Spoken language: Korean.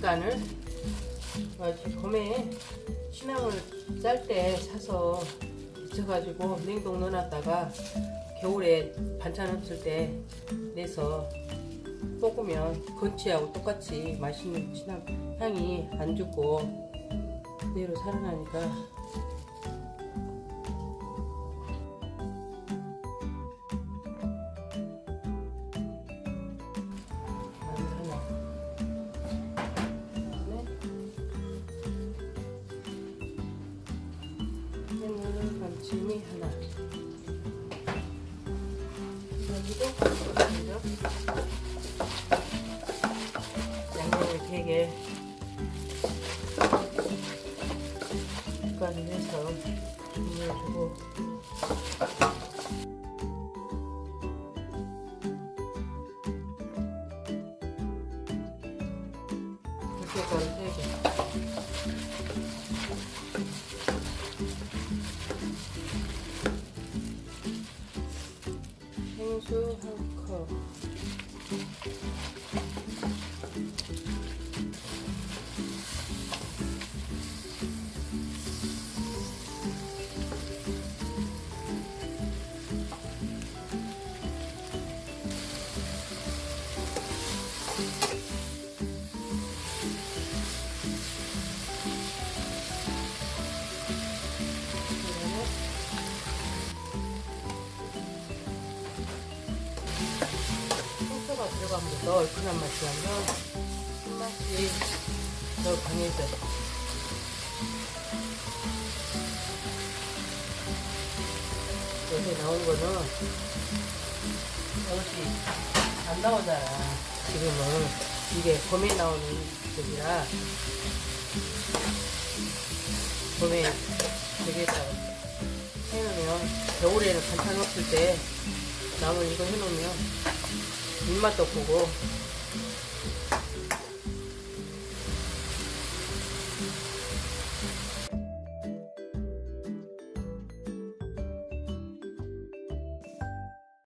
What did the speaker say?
마늘, 봄에 취나물 쌀 때 사서 데쳐가지고 냉동 넣어놨다가 겨울에 반찬 없을 때 내서 볶으면 건치하고 똑같이 맛있는 취나물 향이 안 죽고 그대로 살아나니까 해물감치미 하나 그리고 양념을 되게 숟가락을 해서 준비해주고 들깨가루 3개 생수 1컵 들어가면 더 얼큰한 맛이 나면 신맛이 더 강해져. 요새 나온 거는 이것이 안 나오잖아. 지금은 이게 봄에 나오는 것이라 봄에 되겠다고 해놓으면 겨울에는 반찬 없을 때 나물 이거 해놓으면 입맛도 보고